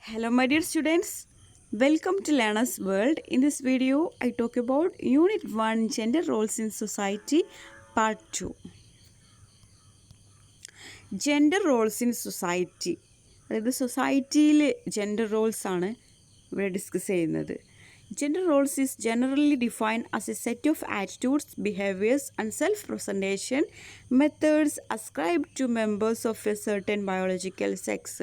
Hello my dear students, welcome to Learner's World. In this video, I talk about Unit 1 Gender Roles in Society Part 2. Gender Roles in Society. അതായത് സൊസൈറ്റിയിൽ gender roles ആണ് ഇവിടെ discuss ചെയ്യുന്നത്. Gender roles is generally defined as a set of attitudes, behaviors and self-presentation methods ascribed to members of a certain biological sex.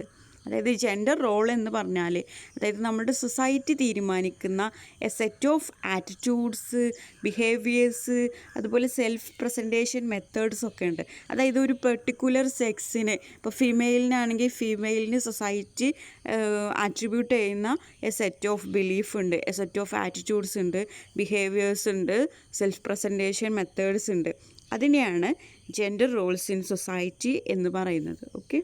അതായത് gender role എന്ന് പറഞ്ഞാൽ അതായത് നമ്മുടെ സൊസൈറ്റി തീരുമാനിക്കുന്ന A set of attitudes, behaviours, അതുപോലെ self presentation methods ഒക്കെ ഉണ്ട്. അതായത് ഒരു പെർട്ടിക്കുലർ സെക്സിന് ഇപ്പോൾ ഫീമെയിലിനാണെങ്കിൽ ഫീമെയിലിന് സൊസൈറ്റി ആട്രിബ്യൂട്ട് ചെയ്യുന്ന എ സെറ്റ് ഓഫ് ബിലീഫ് ഉണ്ട്, എ സെറ്റ് ഓഫ് ആറ്റിറ്റ്യൂഡ്സ് ഉണ്ട്, ബിഹേവിയേഴ്സ് ഉണ്ട്, സെൽഫ് പ്രസൻറ്റേഷൻ മെത്തേഡ്സ് ഉണ്ട്. അതിനെയാണ് ജെൻഡർ റോൾസ് ഇൻ സൊസൈറ്റി എന്ന് പറയുന്നത്. Okay,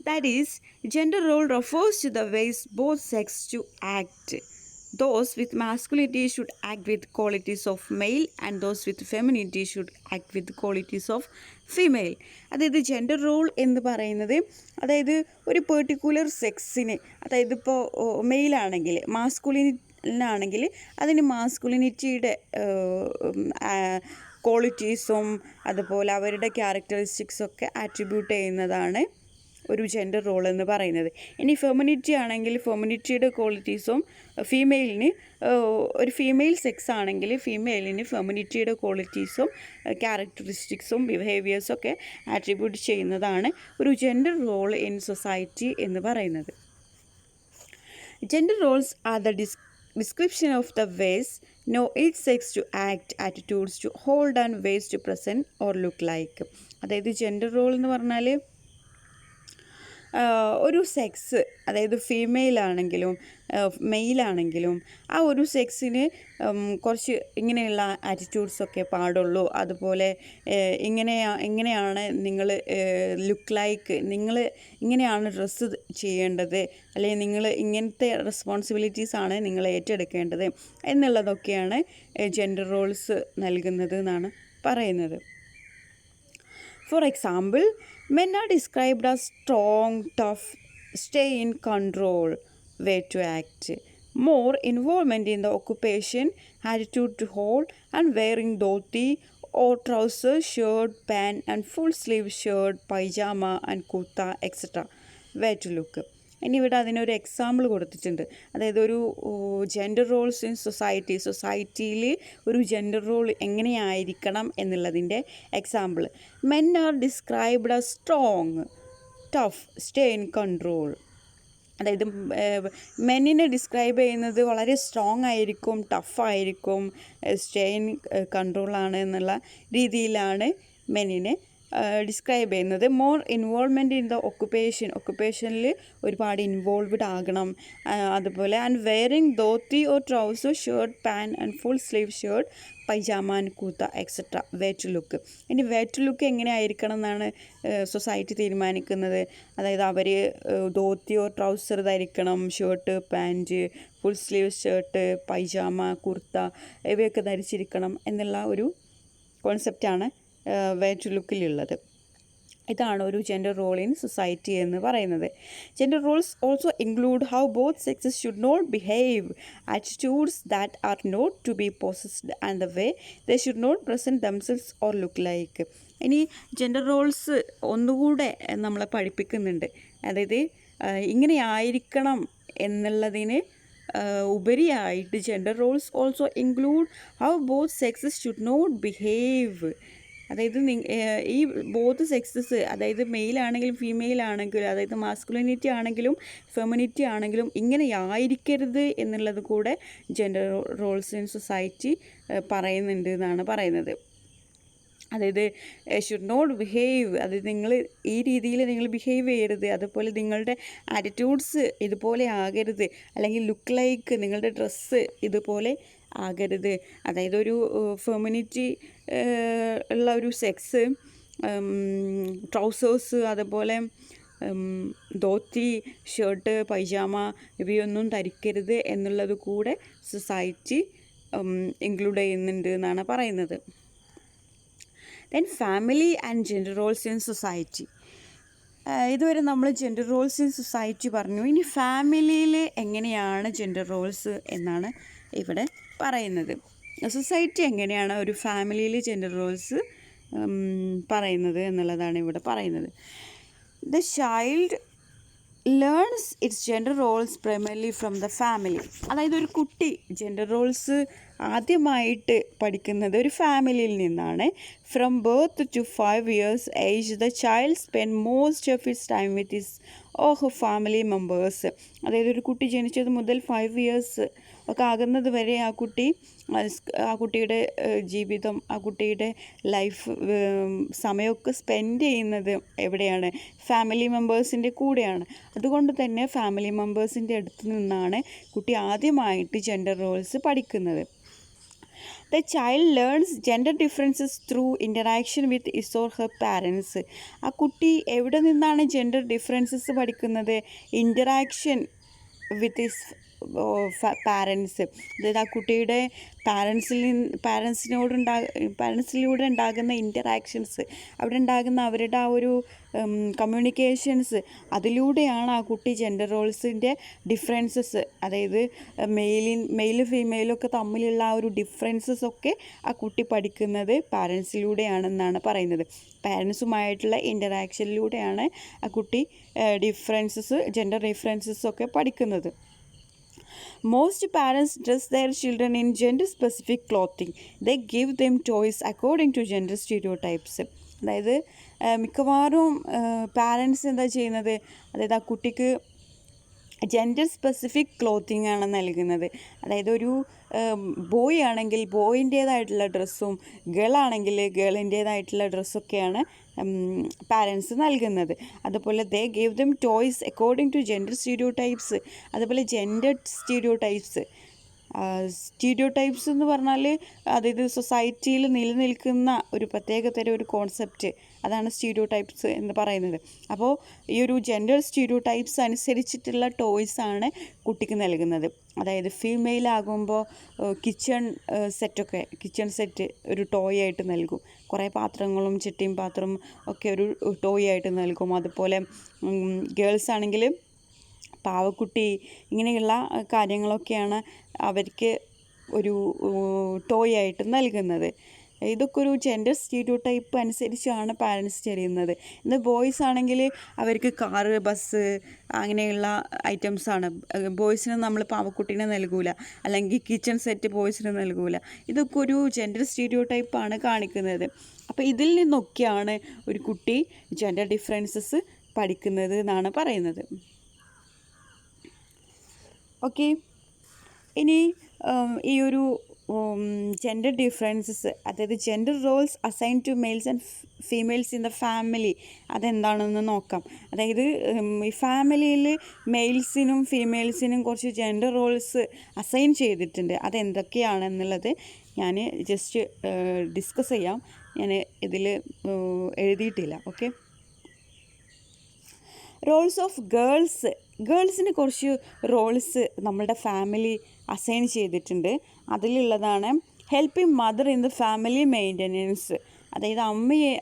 that is, gender role refers to the ways both sexes to act. Those with masculinity should act with qualities of male and those with femininity should act with qualities of female. അതായത് gender role എന്ന് പറയുന്നത് അതായത് ഒരു particular സെക്സിന്, അതായത് ഇപ്പോൾ മെയിലാണെങ്കിൽ മാസ്കുലിനാണെങ്കിൽ അതിന് മാസ്കുലിനിറ്റിയുടെ ക്വാളിറ്റീസും അതുപോലെ അവരുടെ ക്യാരക്ടറിസ്റ്റിക്സൊക്കെ ആട്രിബ്യൂട്ട് ചെയ്യുന്നതാണ് ഒരു ജെൻഡർ റോൾ എന്ന് പറയുന്നത്. ഇനി ഫെമിനിറ്റി ആണെങ്കിൽ ഫെമിനിറ്റിയുടെ ക്വാളിറ്റീസും ഫീമെയിലിന്, ഒരു ഫീമെയിൽ സെക്സ് ആണെങ്കിൽ ഫീമെയിലിന് ഫെമിനിറ്റിയുടെ ക്വാളിറ്റീസും ക്യാരക്ടറിസ്റ്റിക്സും ബിഹേവിയേഴ്സും ഒക്കെ ആട്രിബ്യൂട്ട് ചെയ്യുന്നതാണ് ഒരു ജെൻഡർ റോൾ ഇൻ സൊസൈറ്റി എന്ന് പറയുന്നത്. Gender Rolls are the description of the ways each sex to act, attitudes to hold and ways to present or look like. അതായത് ജെൻഡർ റോൾ എന്ന് പറഞ്ഞാൽ ഒരു സെക്സ്, അതായത് ഫീമെയിലാണെങ്കിലും മെയിലാണെങ്കിലും ആ ഒരു സെക്സിന് കുറച്ച് ഇങ്ങനെയുള്ള ആറ്റിറ്റ്യൂഡ്സൊക്കെ പാടുള്ളൂ. അതുപോലെ ഇങ്ങനെയാണ് നിങ്ങൾ ലുക്ക് ലൈക്ക്, നിങ്ങൾ ഇങ്ങനെയാണ് ഡ്രസ്സ് ചെയ്യേണ്ടത്, അല്ലെങ്കിൽ നിങ്ങൾ ഇങ്ങനത്തെ റെസ്പോൺസിബിലിറ്റീസാണ് നിങ്ങൾ ഏറ്റെടുക്കേണ്ടത് എന്നുള്ളതൊക്കെയാണ് ജെൻഡർ റോൾസ് നൽകുന്നത് എന്നാണ് പറയുന്നത്. For example, men are described as strong, tough, stay in control, way to act. More involvement in the occupation, attitude to hold, and wearing dhoti or trousers, shirt, pant, and full sleeve shirt, pajama, and kurta, etc. Way to look. ഇനി ഇവിടെ അതിനൊരു example കൊടുത്തിട്ടുണ്ട്. അതായത് ഒരു gender roles in സൊസൈറ്റിയിൽ ഒരു gender role എങ്ങനെയായിരിക്കണം എന്നുള്ളതിൻ്റെ example. Men are described as strong, tough, stay in control. അതായത് മെന്നിനെ ഡിസ്ക്രൈബ് ചെയ്യുന്നത് വളരെ സ്ട്രോങ് ആയിരിക്കും, ടഫായിരിക്കും, സ്റ്റേ ഇൻ കൺട്രോളാണ് എന്നുള്ള രീതിയിലാണ് മെന്നിനെ ഡിസ്ക്രൈബ് ചെയ്യുന്നത്. മോർ ഇൻവോൾവ്മെൻറ്റ് ഇൻ ദ ഒക്കുപ്പേഷനിൽ ഒരുപാട് ഇൻവോൾവ്ഡ് ആകണം. അതുപോലെ and wearing dhoti or trouser, shirt, pant and full sleeve shirt, pyjama and കൂത്ത എക്സെട്ര. Way to look. ഇനി വേ ടു ലുക്ക് എങ്ങനെ ആയിരിക്കണം എന്നാണ് സൊസൈറ്റി തീരുമാനിക്കുന്നത്. അതായത് അവർ ധോത്തി ഓർ ട്രൗസർ ധരിക്കണം, shirt, pant, full sleeve shirt, pyjama, kurta ഇവയൊക്കെ ധരിച്ചിരിക്കണം എന്നുള്ള ഒരു കോൺസെപ്റ്റാണ് വേ ടു ലുക്കിലുള്ളത്. ഇതാണ് ഒരു ജെൻഡർ റോൾ ഇൻ സൊസൈറ്റി എന്ന് പറയുന്നത്. Gender roles also include how both sexes should not behave, attitudes that are not to be possessed and the way they should not present themselves or look like. ഇനി gender roles ഒന്നുകൂടെ നമ്മളെ പഠിപ്പിക്കുന്നുണ്ട്. അതായത് ഇങ്ങനെ ആയിരിക്കണം എന്നുള്ളതിന് ഉപരിയായിട്ട് gender roles also include how both sexes should not behave. അതായത് ഈ ബോത്ത് സെക്സസ്, അതായത് മെയിലാണെങ്കിലും ഫീമെയിലാണെങ്കിലും, അതായത് മാസ്കുലിനിറ്റി ആണെങ്കിലും ഫെമിനിറ്റി ആണെങ്കിലും ഇങ്ങനെ ആയിരിക്കരുത് എന്നുള്ളത് കൂടെ ജെൻഡർ റോൾസ് ഇൻ സൊസൈറ്റി പറയുന്നുണ്ട് എന്നാണ് പറയുന്നത്. അതായത് ഷുഡ് നോട്ട് ബിഹേവ്, അതായത് നിങ്ങൾ ഈ രീതിയിൽ നിങ്ങൾ ബിഹേവ് ചെയ്യരുത്, അതുപോലെ നിങ്ങളുടെ ആറ്റിറ്റ്യൂഡ്സ് ഇതുപോലെ ആകരുത്, അല്ലെങ്കിൽ ലുക്ക് ലൈക്ക് നിങ്ങളുടെ ഡ്രസ്സ് ഇതുപോലെ ആകരുത്. അതായത് ഒരു ഫെമിനിറ്റി ഉള്ള ഒരു സെക്സ് ട്രൗസേഴ്സ്, അതുപോലെ ധോത്തി, ഷർട്ട്, പൈജാമ ഇവയൊന്നും ധരിക്കരുത് എന്നുള്ളത് കൂടെ സൊസൈറ്റി ഇൻക്ലൂഡ് ചെയ്യുന്നുണ്ട് എന്നാണ് പറയുന്നത്. Then family and gender roles in society. ഇതുവരെ നമ്മൾ ജെൻഡർ റോൾസ് ഇൻ സൊസൈറ്റി പറഞ്ഞു. ഇനി ഫാമിലിയിൽ എങ്ങനെയാണ് ജെൻഡർ റോൾസ് എന്നാണ് ഇവിടെ പറയുന്നത്. സൊസൈറ്റി എങ്ങനെയാണ് ഒരു ഫാമിലിയിൽ ജെൻഡർ റോൾസ് പറയുന്നത് എന്നുള്ളതാണ് ഇവിടെ പറയുന്നത്. The child learns it's gender roles primarily from the family. അതായത് ഒരു കുട്ടി ജെൻഡർ റോൾസ് ആദ്യമായിട്ട് പഠിക്കുന്നത് ഒരു ഫാമിലിയിൽ നിന്നാണ്. From birth to 5 years age the child spend most of its time with his or her family members. അതായത് ഒരു കുട്ടി ജനിച്ചത് മുതൽ 5 years ഒക്കെ ആകുന്നത് വരെ ആ കുട്ടിയുടെ ജീവിതം, ആ കുട്ടിയുടെ ലൈഫ് സമയമൊക്കെ സ്പെൻഡ് ചെയ്യുന്നത് എവിടെയാണ്? ഫാമിലി മെമ്പേഴ്സിൻ്റെ കൂടെയാണ്. അതുകൊണ്ട് തന്നെ ഫാമിലി മെമ്പേഴ്സിൻ്റെ അടുത്ത് നിന്നാണ് കുട്ടി ആദ്യമായിട്ട് ജെൻഡർ റോൾസ് പഠിക്കുന്നത്. The child learns gender differences through interaction with his or her parents. ആ കുട്ടി എവിടെ നിന്നാണ് ജെൻഡർ ഡിഫറൻസസ് പഠിക്കുന്നത്? Interaction with his parents. അതായത് ആ കുട്ടിയുടെ പാരൻസിലൂടെ ഉണ്ടാകുന്ന ഇൻ്ററാക്ഷൻസ്, അവിടെ ഉണ്ടാകുന്ന അവരുടെ ആ ഒരു കമ്മ്യൂണിക്കേഷൻസ്, അതിലൂടെയാണ് ആ കുട്ടി ജെൻഡർ റോൾസിൻ്റെ ഡിഫറൻസസ്, അതായത് മെയിലും ഫീമെയിലൊക്കെ തമ്മിലുള്ള ആ ഒരു ഡിഫറൻസസ് ഒക്കെ ആ കുട്ടി പഠിക്കുന്നത് പാരൻസിലൂടെയാണെന്നാണ് പറയുന്നത്. പാരൻസുമായിട്ടുള്ള ഇൻ്ററാക്ഷനിലൂടെയാണ് ആ കുട്ടി ജെൻഡർ ഡിഫറൻസസ് ഒക്കെ പഠിക്കുന്നത്. Most parents dress their children in gender-specific clothing. They give them toys according to gender stereotypes. അതായത് മിക്കവാറും പാരൻസ് എന്താ ചെയ്യുന്നത്? അതായത് ആ കുട്ടിക്ക് ജെൻഡർ സ്പെസിഫിക് ക്ലോത്തിങ് ആണ് നൽകുന്നത്. അതായത് ഒരു ബോയ് ആണെങ്കിൽ ബോയിൻ്റേതായിട്ടുള്ള ഡ്രസ്സും ഗേൾ ആണെങ്കിൽ ഗേളിൻ്റേതായിട്ടുള്ള ഡ്രസ്സൊക്കെയാണ് പാരൻസ് നൽകുന്നത്. അതുപോലെ they gave them toys according to gender stereotypes. അതുപോലെ ജെൻഡർ സ്റ്റീരിയോടൈപ്സ് എന്ന് പറഞ്ഞാൽ അതായത് സൊസൈറ്റിയിൽ നിലനിൽക്കുന്ന ഒരു പ്രത്യേകതരം ഒരു കോൺസെപ്റ്റ്, അതാണ് സ്റ്റീരിയോടൈപ്സ് എന്ന് പറയുന്നത്. അപ്പോൾ ഈ ഒരു ജെൻഡർ സ്റ്റീരിയോടൈപ്സ് അനുസരിച്ചിട്ടുള്ള ടോയ്സാണ് കുട്ടിക്ക് നൽകുന്നത്. അതായത് ഫീമെയിൽ ആകുമ്പോൾ കിച്ചൺ സെറ്റ് ഒരു ടോയ് ആയിട്ട് നൽകും. കുറേ പാത്രങ്ങളും ചട്ടിയും പാത്രവും ഒക്കെ ഒരു ടോയ് ആയിട്ട് നൽകും. അതുപോലെ ഗേൾസ് ആണെങ്കിൽ പാവക്കുട്ടി, ഇങ്ങനെയുള്ള കാര്യങ്ങളൊക്കെയാണ് അവർക്ക് ഒരു ടോയ് ആയിട്ട് നൽകുന്നത്. ഇതൊക്കെ ഒരു ജെൻഡർ സ്റ്റീരിയോടൈപ്പ് അനുസരിച്ചാണ് പാരൻസ് ചെയ്യുന്നത്. ഇന്ന് ബോയ്സ് ആണെങ്കിൽ അവർക്ക് കാറ്, ബസ്, അങ്ങനെയുള്ള ഐറ്റംസാണ്. ബോയ്സിന് നമ്മൾ പാവക്കുട്ടീനെ നൽകൂല, അല്ലെങ്കിൽ കിച്ചൺ സെറ്റ് ബോയ്സിന് നൽകൂല. ഇതൊക്കെ ഒരു ജെൻഡർ സ്റ്റീരിയോടൈപ്പാണ് കാണിക്കുന്നത്. അപ്പോൾ ഇതിൽ നിന്നൊക്കെയാണ് ഒരു കുട്ടി ജെൻഡർ ഡിഫറൻസസ് പഠിക്കുന്നത് എന്നാണ് പറയുന്നത്. ഓക്കെ, ഇനി ഈ ഒരു ജെൻഡർ ഡിഫറൻസസ്, അതായത് gender roles assign to males and females in the family, അതെന്താണെന്ന് നോക്കാം. അതായത് ഈ ഫാമിലിയിൽ മെയിൽസിനും ഫീമെയിൽസിനും കുറച്ച് ജെൻഡർ റോൾസ് അസൈൻ ചെയ്തിട്ടുണ്ട്. അതെന്തൊക്കെയാണെന്നുള്ളത് ഞാൻ ജസ്റ്റ് ഡിസ്കസ് ചെയ്യാം. ഞാൻ ഇതിൽ എഴുതിയിട്ടില്ല. ഓക്കെ, റോൾസ് ഓഫ് ഗേൾസിന് കുറച്ച് റോൾസ് നമ്മളുടെ ഫാമിലി അസൈൻ ചെയ്തിട്ടുണ്ട്. അതിലുള്ളതാണ് helping mother in the family maintenance. അതായത് അമ്മയെ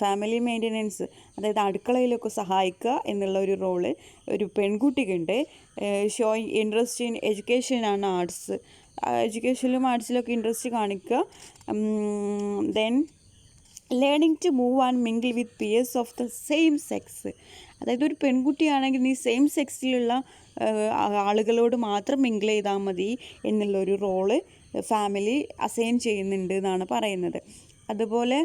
ഫാമിലി മെയിൻ്റനൻസ്, അതായത് അടുക്കളയിലൊക്കെ സഹായിക്കുക എന്നുള്ള ഒരു റോള് ഒരു പെൺകുട്ടിക്കുണ്ട്. Showing interest in education and arts, എഡ്യൂക്കേഷനിലും ആർട്സിലൊക്കെ ഇൻട്രസ്റ്റ് കാണിക്കുക. Then learning to move and mingle with peers of the same sex. അതായത് ഒരു പെൺകുട്ടിയാണെങ്കിൽ നീ സെയിം സെക്സിലുള്ള ആളുകളോട് മാത്രം മിങ്കിൾ ചെയ്താൽ മതി എന്നുള്ളൊരു റോള് ഫാമിലി അസൈൻ ചെയ്യുന്നുണ്ട് എന്നാണ് പറയുന്നത്. അതുപോലെ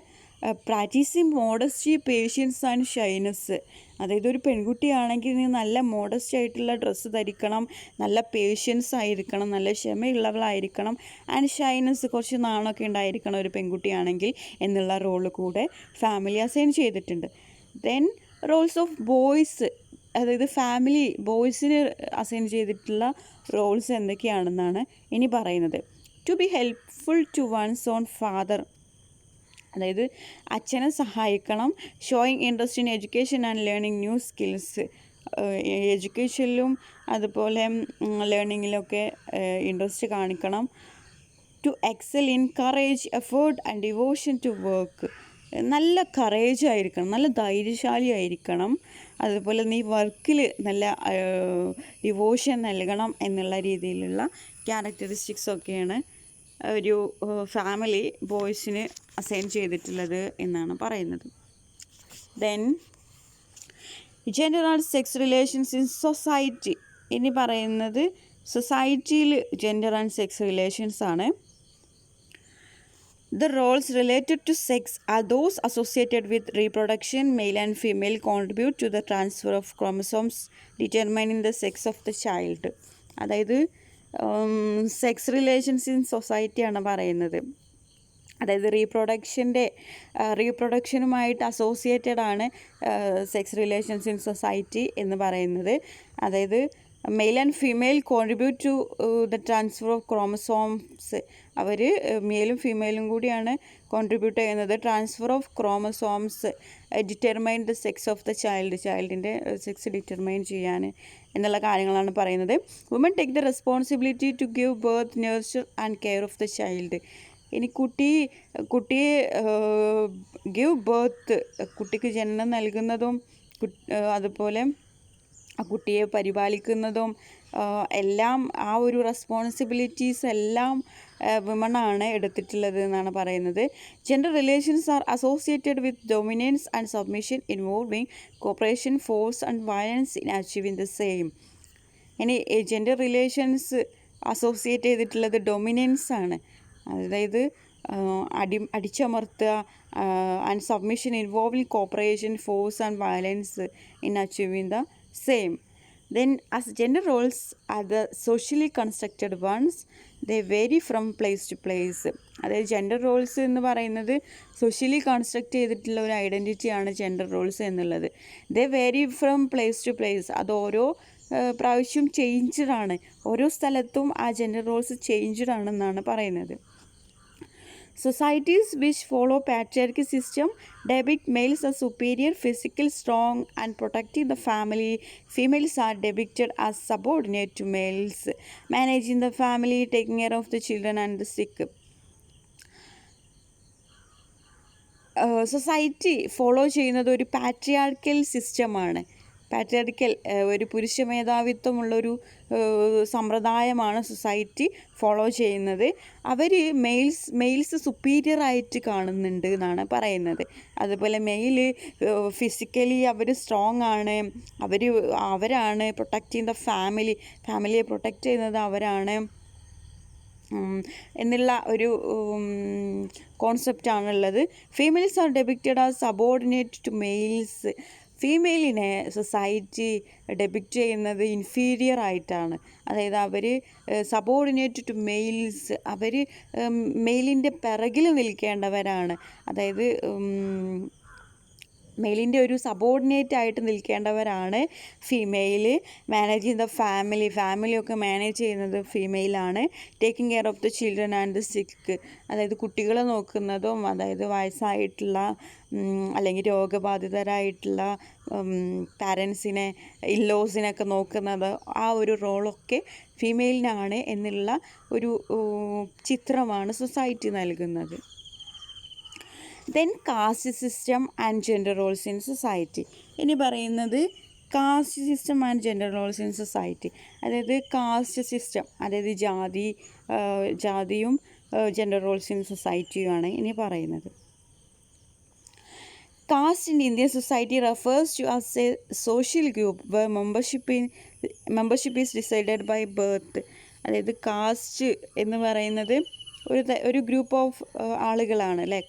practising modesty, patience and shyness. അതായത് ഒരു പെൺകുട്ടിയാണെങ്കിൽ നീ നല്ല മോഡസ്റ്റ് ആയിട്ടുള്ള ഡ്രസ്സ് ധരിക്കണം, നല്ല പേഷ്യൻസ് ആയിരിക്കണം, നല്ല ക്ഷമയുള്ളവളായിരിക്കണം, ആൻഡ് ഷൈനസ്, കുറച്ച് നാണമൊക്കെ ഉണ്ടായിരിക്കണം ഒരു പെൺകുട്ടിയാണെങ്കിൽ എന്നുള്ള റോള് കൂടെ ഫാമിലി അസൈൻ ചെയ്തിട്ടുണ്ട്. ദെൻ റോൾസ് ഓഫ് ബോയ്സ്, അതായത് ഫാമിലി ബോയ്സിന് അസൈൻ ചെയ്തിട്ടുള്ള റോൾസ് എന്തൊക്കെയാണെന്നാണ് ഇനി പറയുന്നത്. To be helpful to one's own father, അതായത് അച്ഛനെ സഹായിക്കണം. Showing interest in education and learning new skills, എഡ്യൂക്കേഷനിലും അതുപോലെ ലേണിങ്ങിലൊക്കെ ഇൻട്രസ്റ്റ് കാണിക്കണം. To excel in courage, effort and devotion to work, നല്ല കറേജ് ആയിരിക്കണം, നല്ല ധൈര്യശാലി ആയിരിക്കണം. അതുപോലെ നീ വർക്കിൽ നല്ല ഡിവോഷൻ നൽകണം എന്നുള്ള രീതിയിലുള്ള ക്യാരക്ടറിസ്റ്റിക്സ് ഒക്കെയാണ് ഒരു ഫാമിലി ബോയ്സിന് അസൈൻ ചെയ്തിട്ടുള്ളത് എന്നാണ് പറയുന്നത്. Then gender and sex relations in society. ഇനി പറയുന്നത് സൊസൈറ്റിയിൽ ജെൻഡർ ആൻഡ് സെക്സ് റിലേഷൻസ് ആണ്. The roles related to sex are those associated with reproduction. Male and female contribute to the transfer of chromosomes determining the sex of the child. അതായത് sex relations in സൊസൈറ്റിയാണ് പറയുന്നത്. അതായത് റീപ്രൊഡക്ഷനുമായിട്ട് associated ആണ് sex relations in society എന്ന് പറയുന്നത്. അതായത് male and female contribute to the transfer of chromosomes. അവർ മെയിലും ഫീമെയിലും കൂടിയാണ് കോൺട്രിബ്യൂട്ട് ചെയ്യുന്നത്. Transfer of chromosomes determine the sex of the ചൈൽഡിൻ്റെ സെക്സ് ഡിറ്റർമൈൻ ചെയ്യാൻ എന്നുള്ള കാര്യങ്ങളാണ് പറയുന്നത്. Woman take the responsibility to give birth, nurture and care of the child. ഇനി കുട്ടിയെ ഗിവ് ബർത്ത്, കുട്ടിക്ക് ജനനം നൽകുന്നതും അതുപോലെ ആ കുട്ടിയെ പരിപാലിക്കുന്നതും എല്ലാം ആ ഒരു റെസ്പോൺസിബിലിറ്റീസ് എല്ലാം വിമണാണ് എടുത്തിട്ടുള്ളത് എന്നാണ് പറയുന്നത്. Gender relations are associated with dominance and submission involving cooperation, force and violence in achieving the same. ഇനി ജെൻഡർ റിലേഷൻസ് അസോസിയേറ്റ് ചെയ്തിട്ടുള്ളത് ഡൊമിനൻസ് ആണ്. അതായത് അടിച്ചമർത്തുക, and submission involving cooperation, force and violence in achieving the same. Then as gender roles are the socially constructed ones, they vary from place to place. അതായത് gender Rolls എന്ന് പറയുന്നത് socially construct ചെയ്തിട്ടുള്ള ഒരു ഐഡൻറ്റിറ്റിയാണ് gender roles എന്നുള്ളത്. They vary from place to place. അത് ഓരോ പ്രാവശ്യം ചേഞ്ച്ഡാണ്, ഓരോ സ്ഥലത്തും ആ ജെൻഡർ റോൾസ് ചേഞ്ച്ഡ് ആണെന്നാണ് പറയുന്നത്. Societies which follow patriarchy system depict males as superior, physical, strong and protecting the family. Females are depicted as subordinate to males, managing the family, taking care of the children and the sick. Society follow ചെയ്യുന്നത് ഒരു patriarchal സിസ്റ്റമാണ്. ഒരു പുരുഷ മേധാവിത്വമുള്ളൊരു സമ്പ്രദായമാണ് society follow ചെയ്യുന്നത്. അവർ males superior ആയിട്ട് കാണുന്നുണ്ട് എന്നാണ് പറയുന്നത്. അതുപോലെ ഫിസിക്കലി അവർ സ്ട്രോങ് ആണ്, അവരാണ് പ്രൊട്ടക്റ്റ് ദ ഫാമിലിയെ പ്രൊട്ടക്റ്റ് ചെയ്യുന്നത് അവരാണ് എന്നുള്ള ഒരു കോൺസെപ്റ്റാണുള്ളത്. Females are depicted as subordinate to males. ഫീമെയിലിനെ സൊസൈറ്റി ഡെപിക്റ്റ് ചെയ്യുന്നത് ഇൻഫീരിയർ ആയിട്ടാണ്. അതായത് അവർ സബോർഡിനേറ്റ് ടു മെയിൽസ്, അവർ മെയിലിൻ്റെ പിറകിൽ നിൽക്കേണ്ടവരാണ്. അതായത് മെയിലിൻ്റെ ഒരു സബോർഡിനേറ്റ് ആയിട്ട് നിൽക്കേണ്ടവരാണ് ഫീമെയിൽ. മാനേജിങ് ദ ഫാമിലിയൊക്കെ മാനേജ് ചെയ്യുന്നത് ഫീമെയിലാണ്. Taking care of the children and the sick, അതായത് കുട്ടികളെ നോക്കുന്നതും, അതായത് വയസ്സായിട്ടുള്ള അല്ലെങ്കിൽ രോഗബാധിതരായിട്ടുള്ള പാരൻസിനെ, ഇല്ലോസിനൊക്കെ നോക്കുന്നത്, ആ ഒരു റോളൊക്കെ ഫീമെയിലിനാണ് എന്നുള്ള ഒരു ചിത്രമാണ് സൊസൈറ്റി നൽകുന്നത്. Then caste system and gender roles in society. ഇനി പറയുന്നത് caste system and gender roles in society. അതായത് കാസ്റ്റ് സിസ്റ്റം, അതായത് ജാതിയും ജെൻഡർ റോൾസ് ഇൻ സൊസൈറ്റിയുമാണ് ഇനി പറയുന്നത്. Caste in Indian society refers to as a social group where membership is decided by birth. അതായത് cast എന്ന് പറയുന്നത് ഒരു ഗ്രൂപ്പ് ഓഫ് ആളുകളാണ് അല്ലേ.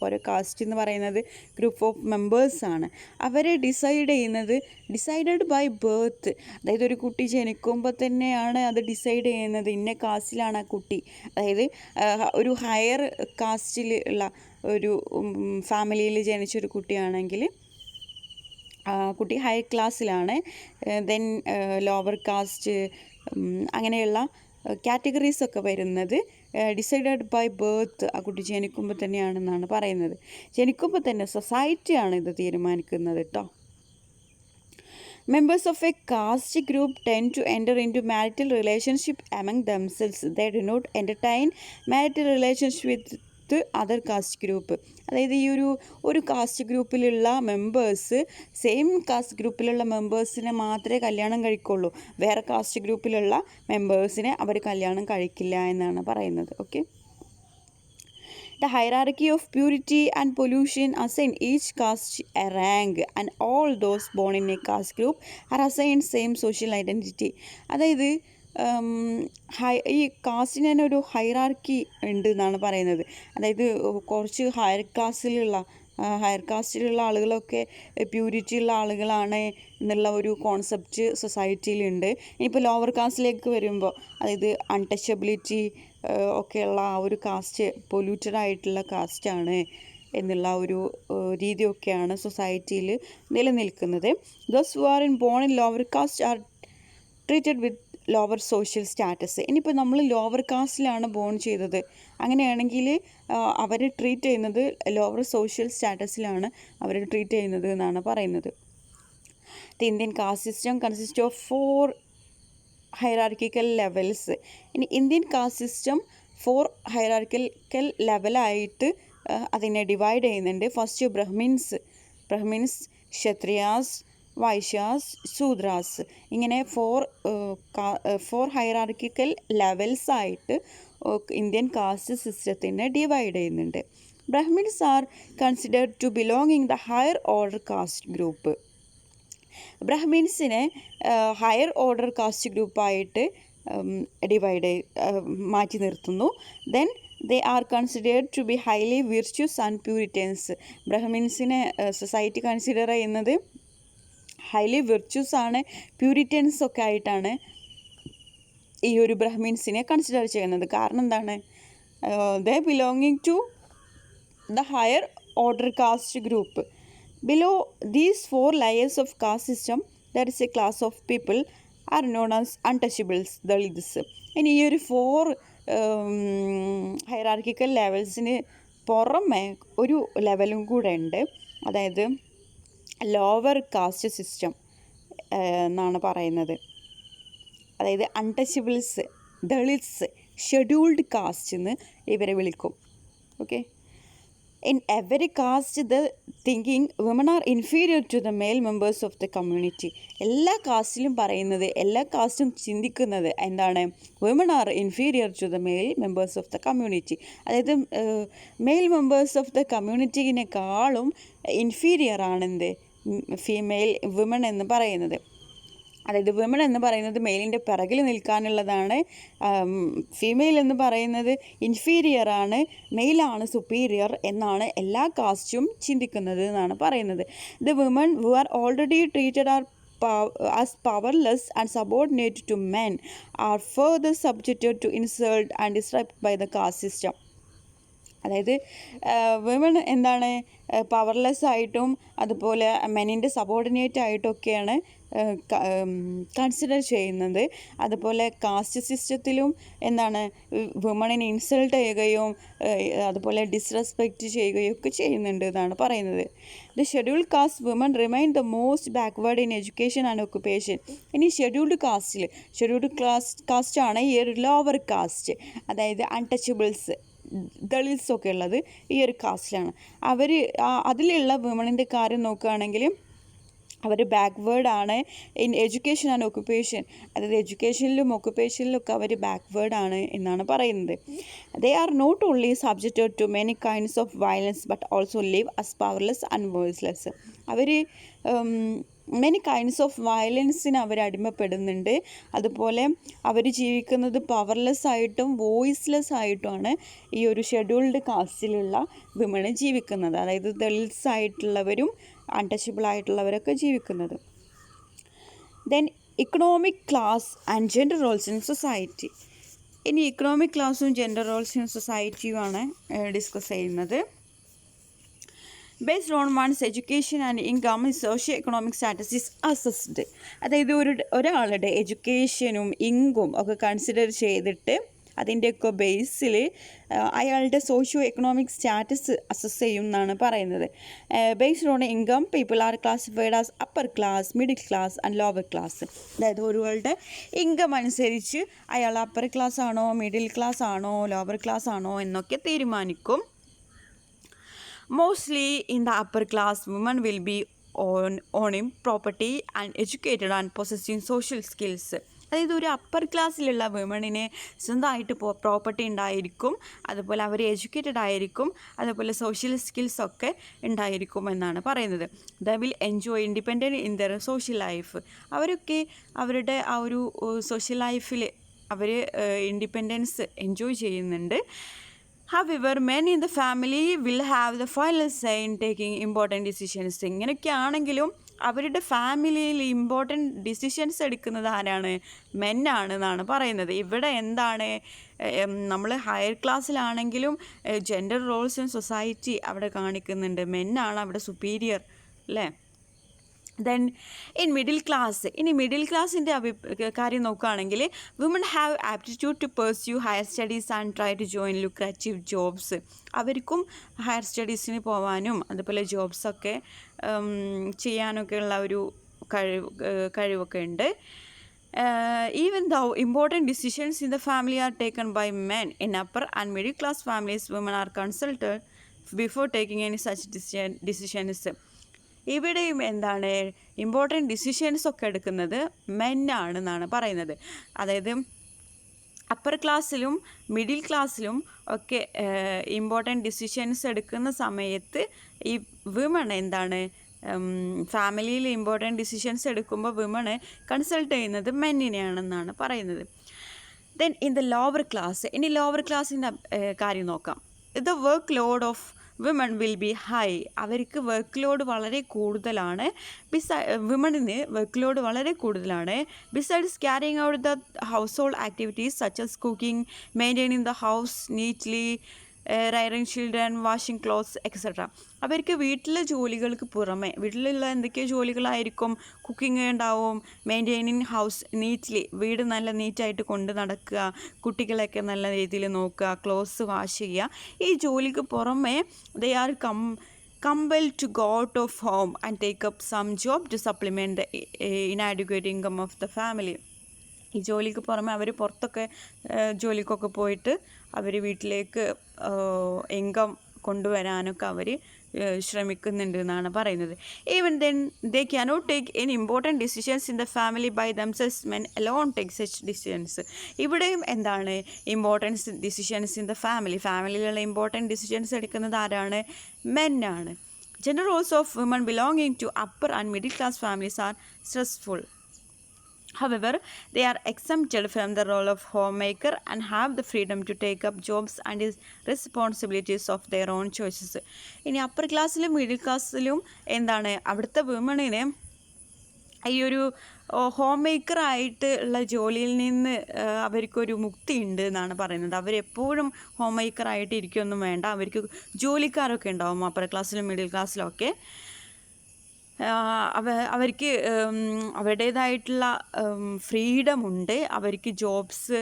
ഓരോ കാസ്റ്റ് എന്ന് പറയുന്നത് ഗ്രൂപ്പ് ഓഫ് മെമ്പേഴ്സാണ്. അവരെ ഡിസൈഡഡ് ബൈ ബർത്ത്. അതായത് ഒരു കുട്ടി ജനിക്കുമ്പോൾ തന്നെയാണ് അത് ഡിസൈഡ് ചെയ്യുന്നത്, ഇന്ന കാസ്റ്റിലാണ് ആ കുട്ടി. അതായത് ഒരു ഹയർ കാസ്റ്റിൽ ഉള്ള ഒരു ഫാമിലിയിൽ ജനിച്ചൊരു കുട്ടിയാണെങ്കിൽ കുട്ടി ഹയർ ക്ലാസ്സിലാണ്. ദെൻ ലോവർ കാസ്റ്റ്, അങ്ങനെയുള്ള കാറ്റഗറീസൊക്കെ വരുന്നത് ഡിസൈഡഡ് ബൈ ബർത്ത്. ആ കുട്ടി ജനിക്കുമ്പോൾ തന്നെയാണെന്നാണ് പറയുന്നത്. ജനിക്കുമ്പോൾ തന്നെ സൊസൈറ്റിയാണ് ഇത് തീരുമാനിക്കുന്നത് കേട്ടോ. Members of a caste group tend to enter into marital relationship among themselves. They do not entertain marital relationship with with other cast group. അതായത് ഈ ഒരു കാസ്റ്റ് ഗ്രൂപ്പിലുള്ള മെമ്പേഴ്സ് സെയിം കാസ്റ്റ് ഗ്രൂപ്പിലുള്ള മെമ്പേഴ്സിനെ മാത്രമേ കല്യാണം കഴിക്കുള്ളൂ. വേറെ കാസ്റ്റ് ഗ്രൂപ്പിലുള്ള മെമ്പേഴ്സിനെ അവർ കല്യാണം കഴിക്കില്ല എന്നാണ് പറയുന്നത്. Okay. The hierarchy of purity and pollution assign each caste a rank, and all those born in a caste group are assigned same social identity. അതായത് ഈ കാസ്റ്റിന് തന്നെ ഒരു ഹൈറാർക്കി ഉണ്ട് എന്നാണ് പറയുന്നത്. അതായത് കുറച്ച് ഹയർ കാസ്റ്റിലുള്ള ആളുകളൊക്കെ പ്യൂരിറ്റി ഉള്ള ആളുകളാണ് എന്നുള്ള ഒരു കോൺസെപ്റ്റ് സൊസൈറ്റിയിലുണ്ട്. ഇനിയിപ്പോൾ ലോവർ കാസ്റ്റിലേക്ക് വരുമ്പോൾ അതായത് അൺടച്ചബിലിറ്റി ഒക്കെയുള്ള ആ ഒരു കാസ്റ്റ് പൊല്യൂറ്റഡ് ആയിട്ടുള്ള കാസ്റ്റാണ് എന്നുള്ള ഒരു രീതിയൊക്കെയാണ് സൊസൈറ്റിയിൽ നിലനിൽക്കുന്നത്. Those who are born in lower cast R treated with lower social status. ഇനിയിപ്പോൾ നമ്മൾ ലോവർ കാസ്റ്റിലാണ് ബോൺ ചെയ്തത്, അങ്ങനെയാണെങ്കിൽ അവരെ ട്രീറ്റ് ചെയ്യുന്നത് ലോവർ സോഷ്യൽ സ്റ്റാറ്റസിലാണ് അവരെ ട്രീറ്റ് ചെയ്യുന്നത് എന്നാണ് പറയുന്നത്. The Indian caste system consist of 4 hierarchical levels. ഇനി ഇന്ത്യൻ കാസ്റ്റ് സിസ്റ്റം 4 ഹൈറാർക്കിക്കൽ ലെവലായിട്ട് അതിനെ ഡിവൈഡ് ചെയ്യുന്നുണ്ട്. ഫസ്റ്റ് ബ്രഹ്മിൻസ്, ക്ഷത്രിയാസ്, വൈശ്യാസ്, ശൂദ്രാസ്, ഇങ്ങനെ 4 ഹൈറാർക്കിക്കൽ ലെവൽസായിട്ട് ഇന്ത്യൻ കാസ്റ്റ് സിസ്റ്റത്തിനെ ഡിവൈഡ് ചെയ്യുന്നുണ്ട്. Brahmins are considered to belonging the higher order caste group. ബ്രഹ്മിൻസിനെ ഹയർ ഓർഡർ കാസ്റ്റ് ഗ്രൂപ്പായിട്ട് മാറ്റി നിർത്തുന്നു. Then they are considered to be highly virtuous and puritans. ബ്രഹ്മിൻസിനെ സൊസൈറ്റി കൺസിഡർ ചെയ്യുന്നത് ഹൈലി വിർച്വസ് ആണ്, പ്യൂരിറ്റൻസ് ഒക്കെ ആയിട്ടാണ് ഈ ഒരു ബ്രഹ്മിൻസിനെ കൺസിഡർ ചെയ്യുന്നത്. കാരണം എന്താണ്? They belonging to the higher order caste group. Below these 4 layers of caste system, there is a class of people are known as untouchables, Dalits. ഇനി ഈ ഒരു 4 ഹൈറാർക്കിക്കൽ ലെവൽസിന് പുറമെ ഒരു ലെവലും കൂടെ ഉണ്ട്. അതായത് ലോവർ കാസ്റ്റ് സിസ്റ്റം എന്നാണ് പറയുന്നത്. അതായത് അൺടച്ചബിൾസ്, ദളിറ്റ്സ്, ഷെഡ്യൂൾഡ് കാസ്റ്റ് എന്ന് ഇവരെ വിളിക്കും. Okay. In every caste, the thinking women are inferior to the male members of the community. എല്ലാ കാസ്റ്റിലും പറയുന്നത്, എല്ലാ കാസ്റ്റും ചിന്തിക്കുന്നത് എന്താണ്? women are inferior to the male members of the community. അതായത് മെയിൽ മെമ്പേഴ്സ് ഓഫ് ദ കമ്മ്യൂണിറ്റിനെക്കാളും ഇൻഫീരിയർ ആണെന്ത് female women എന്ന് പറയുന്നത്. അതായത് വിമൺ എന്ന് പറയുന്നത് മെയിലിൻ്റെ പിറകിൽ നിൽക്കാനുള്ളതാണ്. ഫീമെയിൽ എന്ന് പറയുന്നത് ഇൻഫീരിയർ ആണ്, മെയിലാണ് സുപ്പീരിയർ എന്നാണ് എല്ലാ കാസ്റ്റും ചിന്തിക്കുന്നത് എന്നാണ് പറയുന്നത്. The women who are already treated as powerless and subordinate to men are further subjected to insult and disrupt by the caste system. അതായത് വിമൺ എന്താണ് പവർലെസ് ആയിട്ടും അതുപോലെ മെനിൻ്റെ സബോർഡിനേറ്റ് ആയിട്ടൊക്കെയാണ് കൺസിഡർ ചെയ്യുന്നത്. അതുപോലെ കാസ്റ്റ് സിസ്റ്റത്തിലും എന്താണ് വിമണിനെ ഇൻസൾട്ട് ചെയ്യുകയും അതുപോലെ ഡിസ്റെസ്പെക്റ്റ് ചെയ്യുകയും ഒക്കെ ചെയ്യുന്നുണ്ട് എന്നാണ് പറയുന്നത്. The scheduled caste women remain the most backward in education and occupation. ഇനി ഷെഡ്യൂൾഡ് കാസ്റ്റാണ് ഈ ഒരു ലോവർ കാസ്റ്റ്, അതായത് അൺടച്ചബിൾസ്, ദളിറ്റ്സ് ഒക്കെ ഉള്ളത് ഈ ഒരു കാസ്റ്റിലാണ്. അതിലുള്ള വിമണിൻ്റെ കാര്യം നോക്കുകയാണെങ്കിൽ അവർ ബാക്ക്വേർഡാണ് ഇൻ എഡ്യൂക്കേഷൻ ആൻഡ് ഒക്കുപ്പേഷൻ. അതായത് എഡ്യൂക്കേഷനിലും ഒക്കുപ്പേഷനിലൊക്കെ അവർ ബാക്ക്വേർഡാണ് എന്നാണ് പറയുന്നത്. They are not only subjected to many kinds of violence but also live as powerless and voiceless. അവർ മെനി കൈൻഡ്സ് ഓഫ് വയലൻസിന് അവർ അടിമപ്പെടുന്നുണ്ട്. അതുപോലെ അവർ ജീവിക്കുന്നത് പവർലെസ് ആയിട്ടും വോയിസ്ലെസ് ആയിട്ടുമാണ് ഈ ഒരു ഷെഡ്യൂൾഡ് കാസ്റ്റിലുള്ള വിമണ് ജീവിക്കുന്നത്. അതായത് ദളിറ്റ്സ് ആയിട്ടുള്ളവരും അൺടച്ചബിൾ ആയിട്ടുള്ളവരൊക്കെ ജീവിക്കുന്നത്. Then economic class and gender roles in society. ഇനി ഇക്കണോമിക് ക്ലാസ്സും ജെൻഡർ റോൾസ് ഇൻ സൊസൈറ്റിയുമാണ് ഡിസ്കസ് ചെയ്യുന്നത്. Based on one's education and income socio economic status is assessed. അതായത് ഒരാളുടെ എഡ്യൂക്കേഷനും ഇൻകം ഒക്കെ കൺസിഡർ ചെയ്തിട്ട് അതിൻ്റെയൊക്കെ ബേസിൽ അയാളുടെ സോഷ്യോ എക്കണോമിക് സ്റ്റാറ്റസ് അസസ് ചെയ്യും എന്നാണ് പറയുന്നത്. Based on income people are classified as upper class, middle class and lower class. അതായത് ഒരാളുടെ ഇൻകം അനുസരിച്ച് അയാൾ അപ്പർ ക്ലാസ് ആണോ, മിഡിൽ ക്ലാസ് ആണോ, ലോവർ ക്ലാസ് ആണോ എന്നൊക്കെ തീരുമാനിക്കും. Mostly in the upper class, women will be owning property and educated and possessing social skills. അതായത് ഒരു അപ്പർ ക്ലാസ്സിലുള്ള വിമണിന് സ്വന്തമായിട്ട് പ്രോപ്പർട്ടി ഉണ്ടായിരിക്കും, അതുപോലെ അവർ എഡ്യൂക്കേറ്റഡ് ആയിരിക്കും, അതുപോലെ സോഷ്യൽ സ്കിൽസൊക്കെ ഉണ്ടായിരിക്കും എന്നാണ് പറയുന്നത്. The will enjoy independent in there social life. അവരൊക്കെ അവരുടെ ആ ഒരു സോഷ്യൽ ലൈഫിൽ അവർ ഇൻഡിപെൻഡൻസ് എൻജോയ് ചെയ്യുന്നുണ്ട്. However, men in the family will have the final say in taking important decisions. ഇങ്ങനെയൊക്കെയാണെങ്കിലും അവരുടെ ഫാമിലിയിൽ ഇമ്പോർട്ടൻറ്റ് ഡിസിഷൻസ് എടുക്കുന്നത് ആരാണ്? മെന്നാണെന്നാണ് പറയുന്നത്. ഇവിടെ എന്താണ്, നമ്മൾ ഹയർ ക്ലാസ്സിലാണെങ്കിലും ജെൻഡർ റോൾസ് ഇൻ സൊസൈറ്റി അവിടെ കാണിക്കുന്നുണ്ട്. മെന്നാണ് അവിടെ സുപ്പീരിയർ അല്ലേ? ദെൻ ഇൻ മിഡിൽ ക്ലാസ്, ഇനി മിഡിൽ ക്ലാസ്സിൻ്റെ കാര്യം നോക്കുകയാണെങ്കിൽ women have aptitude to pursue higher studies and try to join lucrative jobs. അവർക്കും ഹയർ സ്റ്റഡീസിന് പോകാനും അതുപോലെ ജോബ്സൊക്കെ ചെയ്യാനൊക്കെ ഉള്ള ഒരു കഴിവൊക്കെ ഉണ്ട്. Even though important decisions in the family are taken by men, in upper and middle class families women are consulted before taking any such decisions. ഇവിടെയും എന്താണ്, ഇമ്പോർട്ടൻറ്റ് ഡിസിഷൻസ് ഒക്കെ എടുക്കുന്നത് മെന്നാണെന്നാണ് പറയുന്നത്. അതായത് അപ്പർ ക്ലാസ്സിലും മിഡിൽ ക്ലാസ്സിലും ഒക്കെ ഇമ്പോർട്ടൻറ്റ് ഡിസിഷൻസ് എടുക്കുന്ന സമയത്ത് ഈ വിമൺ എന്താണ്, ഫാമിലിയിൽ ഇമ്പോർട്ടൻറ്റ് ഡിസിഷൻസ് എടുക്കുമ്പോൾ വിമണ് കൺസൾട്ട് ചെയ്യുന്നത് മെന്നിനെയാണെന്നാണ് പറയുന്നത്. Then in the lower class, ഇനി ലോവർ ക്ലാസ്സിൻ്റെ കാര്യം നോക്കാം. The work load of women will be high. അവർക്ക് വർക്ക് ലോഡ് വളരെ കൂടുതലാണ്. വിമണിന് വർക്ക് ലോഡ് വളരെ കൂടുതലാണ്. Besides carrying out the household activities such as cooking, maintaining the house neatly, rearing children, washing clothes etcetera. അവർക്ക് വീട്ടിലെ ജോലികൾക്ക് പുറമെ വീട്ടിലുള്ള എന്തൊക്കെ ജോലികളായിരിക്കും, കുക്കിംഗ് ഉണ്ടാവും, മെയിൻറ്റെയിനിങ് ഹൗസ് നീറ്റ്ലി, വീട് നല്ല നീറ്റായിട്ട് കൊണ്ട് നടക്കുക, കുട്ടികളെയൊക്കെ നല്ല രീതിയിൽ നോക്കുക, ക്ലോത്ത്സ് വാഷ് ചെയ്യുക. ഈ ജോലിക്ക് പുറമെ they are compelled to go out of home and take up some job to supplement the inadequate income of the family. ഈ ജോലിക്ക് പുറമെ അവർ പുറത്തൊക്കെ ജോലിക്കൊക്കെ പോയിട്ട് അവർ വീട്ടിലേക്ക് ഇൻകം കൊണ്ടുവരാനൊക്കെ അവർ ശ്രമിക്കുന്നുണ്ട് എന്നാണ് പറയുന്നത്. Even then they cannot take any important decisions in the family by themselves, men alone take such decisions. ഇവിടെയും എന്താണ്, ഇമ്പോർട്ടൻസ് ഡിസിഷൻസ് ഇൻ ദ ഫാമിലിയിലുള്ള ഇമ്പോർട്ടൻറ്റ് ഡിസിഷൻസ് എടുക്കുന്നത് ആരാണ്? മെന്നാണ്. Gender roles of women belonging to upper and middle class families are stressful. However, they are exempted from the role of homemaker and have the freedom to take up jobs and responsibilities of their own choices. ഇനി upper ക്ലാസ്സിലും middle ക്ലാസ്സിലും എന്താണ്, അവിടുത്തെ വിമണിന് ഈ ഒരു home മേക്കറായിട്ട് ഉള്ള ജോലിയിൽ നിന്ന് അവർക്കൊരു മുക്തി ഉണ്ട് എന്നാണ് പറയുന്നത്. അവരെപ്പോഴും ഹോം മേക്കറായിട്ട് ഇരിക്കുകയൊന്നും വേണ്ട. അവർക്ക് ജോലിക്കാരൊക്കെ ഉണ്ടാവും അപ്പർ ക്ലാസ്സിലും മിഡിൽ ക്ലാസ്സിലും ഒക്കെ. അവർക്ക് അവരുടേതായിട്ടുള്ള ഫ്രീഡമുണ്ട്. അവർക്ക് ജോബ്സ്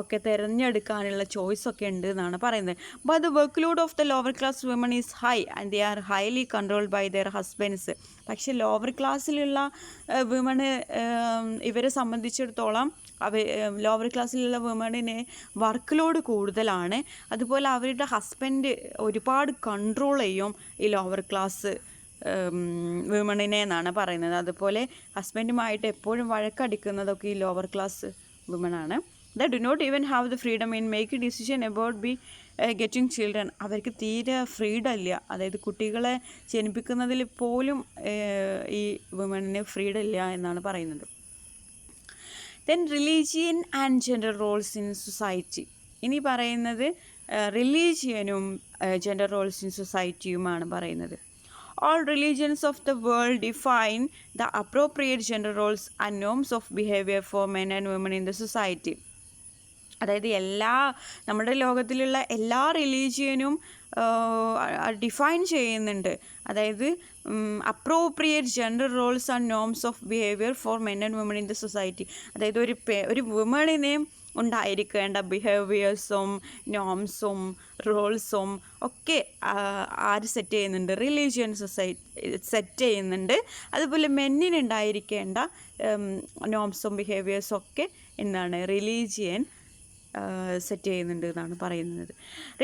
ഒക്കെ തിരഞ്ഞെടുക്കാനുള്ള ചോയ്സൊക്കെ ഉണ്ട് എന്നാണ് പറയുന്നത്. But the work load of the lower class women is high and they are highly controlled by their husbands. പക്ഷേ ലോവർ ക്ലാസ്സിലുള്ള വിമണ് ഇവരെ സംബന്ധിച്ചിടത്തോളം ലോവർ ക്ലാസ്സിലുള്ള വിമണിന് വർക്ക് ലോഡ് കൂടുതലാണ്. അതുപോലെ അവരുടെ ഹസ്ബൻഡ് ഒരുപാട് കൺട്രോൾ ചെയ്യും ഈ ലോവർ ക്ലാസ് വിമണിനെ എന്നാണ് പറയുന്നത്. അതുപോലെ ഹസ്ബൻഡുമായിട്ട് എപ്പോഴും വഴക്കടിക്കുന്നതൊക്കെ ഈ ലോവർ ക്ലാസ് വിമണാണ്. They do not even have the freedom in make decision about be getting children. അവർക്ക് തീരെ ഫ്രീഡം ഇല്ല. അതായത് കുട്ടികളെ ജനിപ്പിക്കുന്നതിൽ പോലും ഈ വിമണിന് ഫ്രീഡം ഇല്ല എന്നാണ് പറയുന്നത്. Then religion and gender roles in society. ഇനി പറയുന്നത് റിലീജിയനും ജെൻഡർ റോൾസ് ഇൻ സൊസൈറ്റിയുമാണ് പറയുന്നത്. All religions of the world define the appropriate gender roles and norms of behavior for men and women in the society. അതായത് നമ്മുടെ ലോകത്തിലുള്ള എല്ലാ റിലീജിയനും define ചെയ്യുന്നുണ്ട്. അതായത് appropriate gender roles and norms of behaviour four men and woman in the society. അതായത് ഒരു വുമണിനെ ഉണ്ടായിരിക്കേണ്ട ബിഹേവിയേഴ്സും നോംസും റോൾസും ഒക്കെ ആര് സെറ്റ് ചെയ്യുന്നുണ്ട്? റിലീജിയൻ സെറ്റ് ചെയ്യുന്നുണ്ട്. അതുപോലെ മെന്നിനുണ്ടായിരിക്കേണ്ട നോംസും ബിഹേവിയേഴ്സും ഒക്കെ എന്താണ്? റിലീജിയൻ സെറ്റ് ചെയ്യുന്നുണ്ട് എന്നാണ് പറയുന്നത്.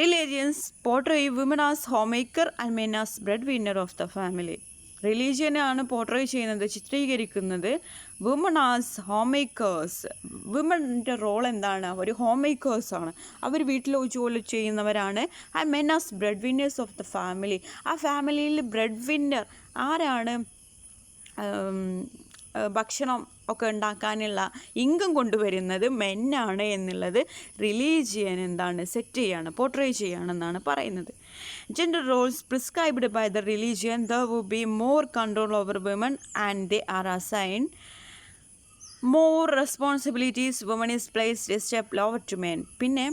Religions portray woman as home maker and men as bread winner of the family. റിലീജിയനാണ് പോർട്രേ ചെയ്യുന്നത്, ചിത്രീകരിക്കുന്നത് വുമൺ ആസ് ഹോം മേക്കേഴ്സ്. വുമണിൻ്റെ റോൾ എന്താണ്? അവർ ഹോം മേക്കേഴ്സാണ്, അവർ വീട്ടിൽ ജോലി ചെയ്യുന്നവരാണ്. And men as bread winners of the family. ആ ഫാമിലിയിൽ ബ്രെഡ് വിന്നർ ആരാണ്? ഭക്ഷണം ഒക്കെ ഉണ്ടാക്കാനുള്ള ഇൻകം കൊണ്ടുവരുന്നത് മെന്നാണ് എന്നുള്ളത് റിലീജിയൻ എന്താണ് സെറ്റ് ചെയ്യാണ്, പോർട്രേ ചെയ്യുകയാണെന്നാണ് പറയുന്നത്. Gender roles prescribed by the religion there would be more control over women and they are assigned more responsibilities. Woman is placed a step lower to men. പിന്നെ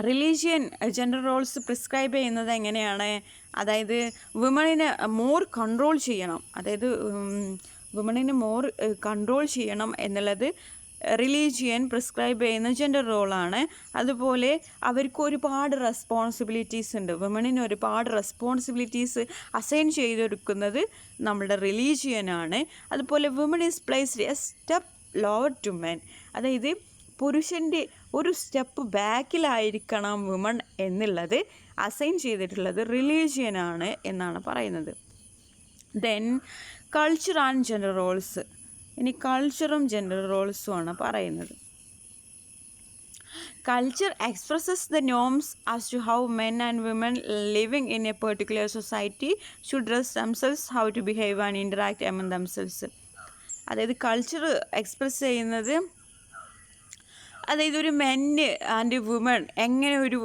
religion gender roles prescribe ചെയ്യുന്നത് എങ്ങനെയാണ്? അതായത് വുമണിനെ more control ചെയ്യണം, അതായത് വുമണിനെ more control ചെയ്യണം എന്നുള്ളത് religion prescribe ചെയ്യുന്ന gender റോളാണ്. അതുപോലെ അവർക്ക് ഒരുപാട് റെസ്പോൺസിബിലിറ്റീസ് ഉണ്ട്, വുമണിന് ഒരുപാട് റെസ്പോൺസിബിലിറ്റീസ് അസൈൻ ചെയ്തെടുക്കുന്നത് നമ്മളുടെ റിലീജിയനാണ്. അതുപോലെ woman is placed a step lower to men, അതായത് പുരുഷൻ്റെ ഒരു സ്റ്റെപ്പ് ബാക്കിലായിരിക്കണം വുമൺ എന്നുള്ളത് അസൈൻ ചെയ്തിട്ടുള്ളത് റിലീജിയനാണ് എന്നാണ് പറയുന്നത്. Then culture and gender roles. ഇനി കൾച്ചറും ജെൻഡർ റോൾസും ആണ് പറയുന്നത്. Culture expresses the norms as to how men and women living in a particular society should dress themselves, how to behave and interact among themselves. അതായത് culture express ചെയ്യുന്നത്, അതായത് ഒരു മെന്ന് and woman എങ്ങനെ ഒരു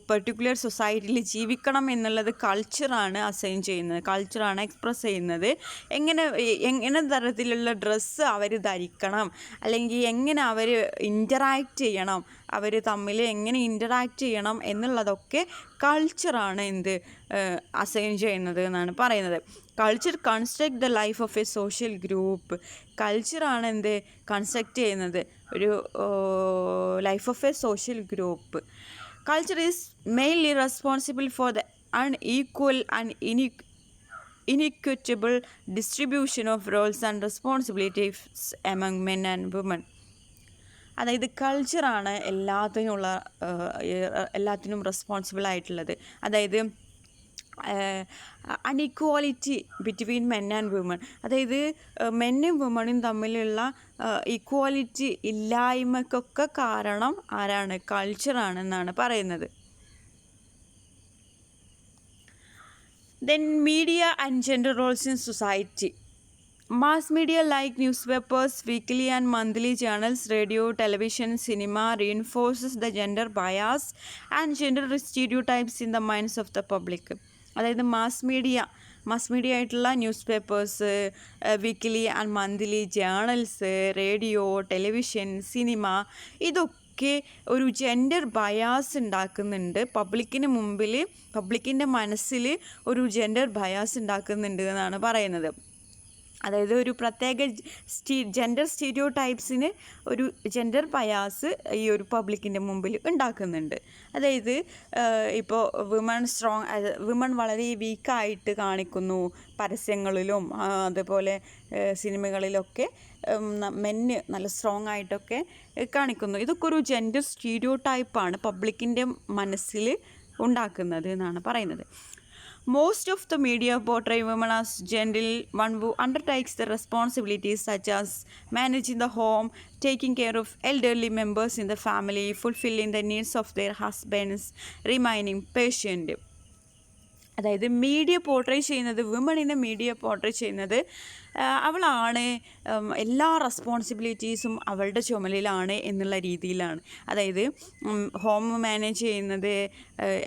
പെർട്ടിക്കുലർ സൊസൈറ്റിയിൽ ജീവിക്കണം എന്നുള്ളത് കൾച്ചറാണ് അസൈൻ ചെയ്യുന്നത്, കൾച്ചറാണ് എക്സ്പ്രസ് ചെയ്യുന്നത്. എങ്ങനെ തരത്തിലുള്ള ഡ്രസ്സ് അവർ ധരിക്കണം, അല്ലെങ്കിൽ എങ്ങനെ അവർ ഇൻ്ററാക്റ്റ് ചെയ്യണം, അവർ തമ്മിൽ എങ്ങനെ ഇൻ്ററാക്റ്റ് ചെയ്യണം എന്നുള്ളതൊക്കെ കൾച്ചറാണ് അസൈൻ ചെയ്യുന്നത് എന്നാണ് പറയുന്നത്. Culture construct the life of a social group. കൾച്ചറാണ് കൺസ്ട്രക്റ്റ് ചെയ്യുന്നത് ഒരു life of a social group. Culture is mainly responsible for the unequal and inequitable distribution of roles and responsibilities among men and woman. അതായത് കൾച്ചറാണ് എല്ലാത്തിനും responsible ആയിട്ടുള്ളത്. അതായത് inequality between men and woman, അതായത് മെന്നും വുമണും തമ്മിലുള്ള ഇക്വാലിറ്റി ഇല്ലായ്മക്കൊക്കെ കാരണം ആരാണ്? കൾച്ചറാണെന്നാണ് പറയുന്നത്. Then media and gender roles in society. Mass media like newspapers, weekly and monthly journals, radio, television, cinema reinforces the gender bias and gender stereotypes in the minds of the public. അതായത് mass media ആയിട്ടുള്ള news papers, weekly and monthly journals, radio, television, cinema, ഇതൊക്കെ ഒരു gender bias ഉണ്ടാക്കുന്നുണ്ട്. പബ്ലിക്കിൻ്റെ മനസ്സിൽ ഒരു gender bias ഉണ്ടാക്കുന്നുണ്ട് എന്നാണ് പറയുന്നത്. അതായത് ഒരു പ്രത്യേക ജെൻഡർ സ്റ്റീരിയോ ടൈപ്സിന് ഒരു ജെൻഡർ ബയാസ് ഈ ഒരു പബ്ലിക്കിൻ്റെ മുമ്പിൽ ഉണ്ടാക്കുന്നുണ്ട്. അതായത് ഇപ്പോൾ വിമൺ വളരെ വീക്കായിട്ട് കാണിക്കുന്നു പരസ്യങ്ങളിലും അതുപോലെ സിനിമകളിലൊക്കെ, മെന്ന് നല്ല സ്ട്രോങ് ആയിട്ടൊക്കെ കാണിക്കുന്നു. ഇതൊക്കെ ഒരു ജെൻഡർ സ്റ്റീരിയോ ടൈപ്പാണ് പബ്ലിക്കിൻ്റെ മനസ്സിൽ ഉണ്ടാക്കുന്നത് എന്നാണ് പറയുന്നത്. Most of the media portray women as gentle, one who undertakes the responsibilities such as managing the home, taking care of elderly members in the family, fulfilling the needs of their husbands, remaining patient. അതായത് media portray ചെയ്യുന്നത്, വുമണിനെ media portray ചെയ്യുന്നത് അവളാണ്, എല്ലാ റെസ്പോൺസിബിലിറ്റീസും അവളുടെ ചുമലിലാണ് എന്നുള്ള രീതിയിലാണ്. അതായത് home manage ചെയ്യുന്നത്,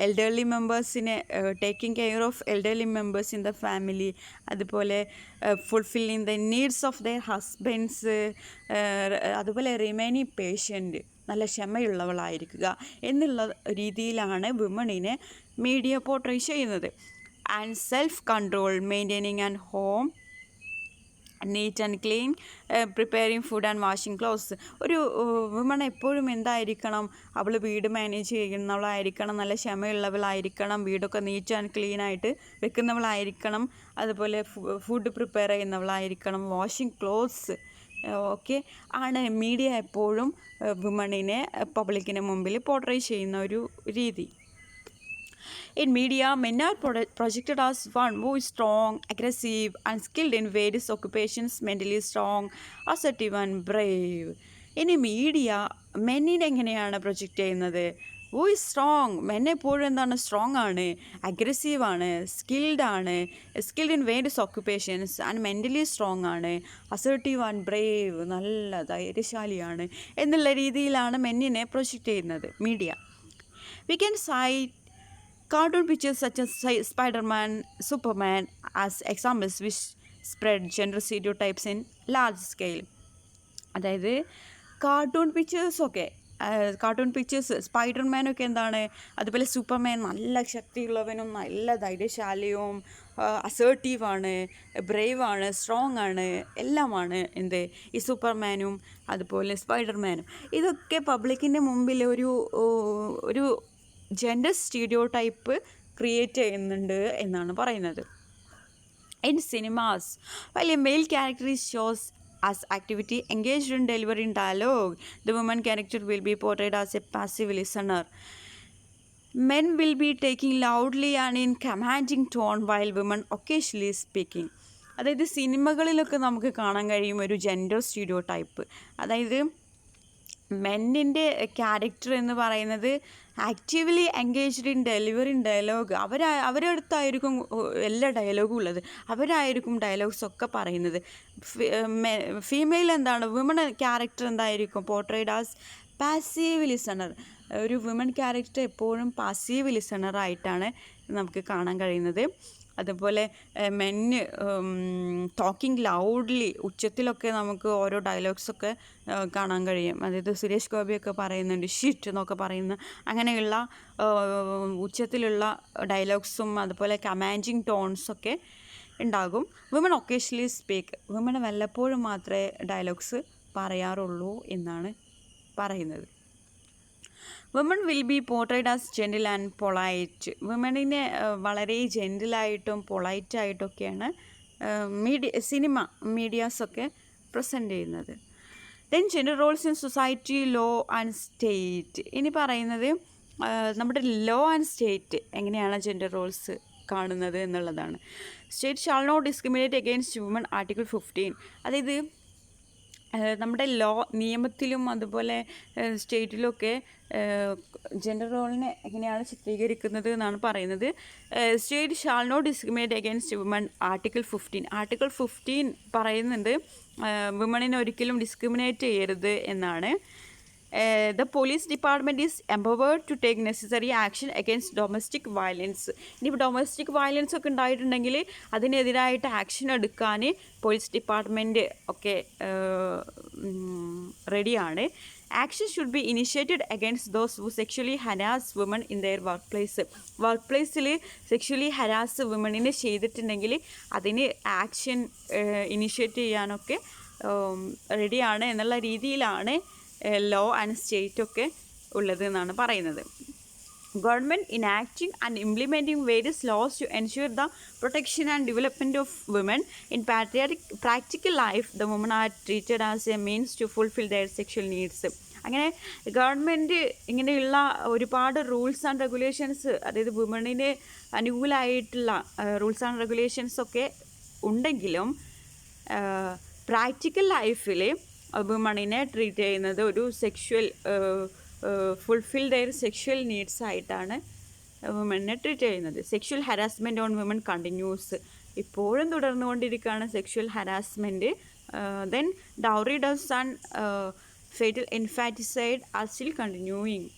എൽഡർലി മെമ്പേഴ്സിനെ taking care of elderly members in the family, അതുപോലെ fulfilling the needs of their husbands, അതുപോലെ റിമൈനിങ് പേഷ്യൻ്റ്, നല്ല ക്ഷമയുള്ളവളായിരിക്കുക എന്നുള്ള രീതിയിലാണ് വുമണിനെ മീഡിയ പോർട്രേ ചെയ്യുന്നത്. And self control, maintaining and home neat and clean, preparing food and washing clothes. ഒരു woman എപ്പോഴും എന്തായിരിക്കണം? അവൾ വീട് മാനേജ് ചെയ്യുന്നവളായിരിക്കണം, നല്ല ക്ഷമയുള്ളവളായിരിക്കണം, വീടൊക്കെ നീറ്റ് ആൻഡ് ക്ലീൻ ആയിട്ട് വെക്കുന്നവളായിരിക്കണം, അതുപോലെ ഫുഡ് പ്രിപ്പയർ ചെയ്യുന്നവളായിരിക്കണം, വാഷിംഗ് ക്ലോത്ത്സ് ഓക്കെ ആണ് മീഡിയ എപ്പോഴും വുമണിനെ പബ്ലിക്കിന് മുമ്പിൽ പോർട്രേ ചെയ്യുന്ന ഒരു രീതി. In media, men are projected as one who is strong, aggressive, and skilled in various occupations, mentally strong, assertive and brave. ഇനി മീഡിയ മെന്നിനെ എങ്ങനെയാണ് പ്രൊജക്റ്റ് ചെയ്യുന്നത്? ഹൂ ഈസ് സ്ട്രോങ്, മെൻ എപ്പോഴും എന്താണ് സ്ട്രോങ് ആണ്, അഗ്രസീവ് ആണ്, skilled in various occupations and mentally strong ആണ്, assertive and brave, നല്ല ധൈര്യശാലിയാണ് എന്നുള്ള രീതിയിലാണ് മെന്നിനെ പ്രൊജക്റ്റ് ചെയ്യുന്നത് media. We can cite cartoon pictures such as Spider-Man, Superman as examples which spread gender stereotypes in large scale. അതായത് cartoon pictures സ്പൈഡർമാനൊക്കെ എന്താണ്, അതുപോലെ സൂപ്പർമാൻ നല്ല ശക്തിയുള്ളവനും നല്ല ധൈര്യശാലിയും അസേർട്ടീവാണ്, ബ്രേവാണ്, സ്ട്രോങ് ആണ്, എല്ലാമാണ് എന്ത് ഈ സൂപ്പർമാനും അതുപോലെ സ്പൈഡർമാനും. ഇതൊക്കെ പബ്ലിക്കിൻ്റെ മുമ്പിൽ ഒരു ജെൻഡർ സ്റ്റീരിയോടൈപ്പ് ക്രിയേറ്റ് ചെയ്യുന്നുണ്ട് എന്നാണ് പറയുന്നത്. In cinemas, while a male character is shows as activity engaged in delivering dialogue, the woman character will be portrayed as a passive listener. Men will be taking loudly and in commanding tone while women occasionally speaking. അതായത് സിനിമകളിലൊക്കെ നമുക്ക് കാണാൻ കഴിയും ഒരു gender stereotype. അതായത് മെന്നിൻ്റെ character എന്ന് പറയുന്നത് actively engaged in delivering dialogue. അവരുടെ അടുത്തായിരിക്കും എല്ലാ ഡയലോഗും ഉള്ളത്, അവരായിരിക്കും ഡയലോഗ്സ് ഒക്കെ പറയുന്നത്. ഫീമെയിൽ എന്താണ്, വിമൺ ക്യാരക്ടർ എന്തായിരിക്കും, പോർട്രേഡ് ആസ് പാസീവ് ലിസണർ. ഒരു വിമൺ ക്യാരക്ടർ എപ്പോഴും പാസീവ് ലിസണറായിട്ടാണ് നമുക്ക് കാണാൻ കഴിയുന്നത്. അതുപോലെ മെന്ന് ടോക്കിംഗ് ലൗഡ്ലി, ഉച്ചത്തിലൊക്കെ നമുക്ക് ഓരോ ഡയലോഗ്സൊക്കെ കാണാൻ കഴിയും. അതായത് സുരേഷ് ഗോപിയൊക്കെ പറയുന്നുണ്ട് ഷിറ്റ് എന്നൊക്കെ പറയുന്ന അങ്ങനെയുള്ള ഉച്ചത്തിലുള്ള ഡയലോഗ്സും അതുപോലെ കമാൻഡിങ് ടോൺസൊക്കെ ഉണ്ടാകും. വിമൺ ഒക്കേഷണലി സ്പീക്ക്, വിമൺ വല്ലപ്പോഴും മാത്രമേ ഡയലോഗ്സ് പറയാറുള്ളൂ എന്നാണ് പറയുന്നത്. Woman will be portrayed as gentle and polite. വുമണിനെ വളരെ ജെൻറ്റിലായിട്ടും പൊളൈറ്റായിട്ടൊക്കെയാണ് മീഡിയാസൊക്കെ പ്രസൻറ്റ് ചെയ്യുന്നത്. Then gender roles in society, law and state. ഇനി പറയുന്നത് നമ്മുടെ ലോ ആൻഡ് സ്റ്റേറ്റ് എങ്ങനെയാണ് ജെൻഡർ റോൾസ് കാണുന്നത് എന്നുള്ളതാണ്. State shall not discriminate against woman, article 15. അതായത് നമ്മുടെ നിയമത്തിലും അതുപോലെ സ്റ്റേറ്റിലൊക്കെ ജെൻഡർ റോളിനെ എങ്ങനെയാണ് ചിത്രീകരിക്കുന്നത് എന്നാണ് പറയുന്നത്. State shall not discriminate against woman, article 15. Article 15 പറയുന്നുണ്ട് വുമണിനെ ഒരിക്കലും ഡിസ്ക്രിമിനേറ്റ് ചെയ്യരുത് എന്നാണ്. The police department is empowered to take necessary action against domestic violence. ഇനിയിപ്പോൾ ഡൊമസ്റ്റിക് വയലൻസ് ഒക്കെ ഉണ്ടായിട്ടുണ്ടെങ്കിൽ അതിനെതിരായിട്ട് ആക്ഷൻ എടുക്കാൻ പോലീസ് ഡിപ്പാർട്ട്മെൻറ്റ് ഒക്കെ റെഡിയാണ്. Action should be initiated against those who sexually harass woman in there work പ്ലേസിൽ sexually harass വുമണിനെ ചെയ്തിട്ടുണ്ടെങ്കിൽ അതിന് action initiate ചെയ്യാനൊക്കെ റെഡിയാണ് എന്നുള്ള രീതിയിലാണ് ലോ ആൻഡ് സ്റ്റേറ്റ് ഒക്കെ ഉള്ളത് എന്നാണ് പറയുന്നത്. Government enacting and implementing various laws to ensure the protection and development of women in practical life. The woman are treated as a means to fulfil their sexual needs. അങ്ങനെ government ഇങ്ങനെയുള്ള ഒരുപാട് rules and regulations, അതായത് വുമണിന് അനുകൂലമായിട്ടുള്ള rules and റെഗുലേഷൻസൊക്കെ ഉണ്ടെങ്കിലും practical ലൈഫിൽ വുമണിനെ treat ചെയ്യുന്നത് ഒരു fulfil their sexual needs ആയിട്ടാണ് വുമണിനെ ട്രീറ്റ് ചെയ്യുന്നത്. Sexual harassment on woman continues, ഇപ്പോഴും തുടർന്നുകൊണ്ടിരിക്കുകയാണ് sexual harassment. Then dowry deaths and fatal infanticide are still continuing.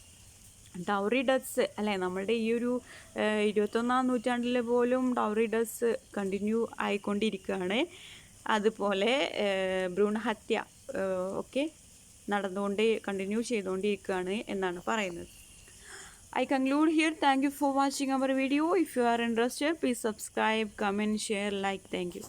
Dowry deaths അല്ലേ, നമ്മളുടെ ഈ ഒരു 21ാം നൂറ്റാണ്ടിൽ പോലും ഡൗറി ഡെത്ത്സ് കണ്ടിന്യൂ ആയിക്കൊണ്ടിരിക്കുകയാണ്. അതുപോലെ ഭ്രൂണഹത്യ ഒക്കെ കണ്ടിന്യൂ ചെയ്തുകൊണ്ടിരിക്കുകയാണ് എന്നാണ് പറയുന്നത്. I conclude here. Thank you for watching our video. If you are interested, please subscribe, comment, share, like. Thank you.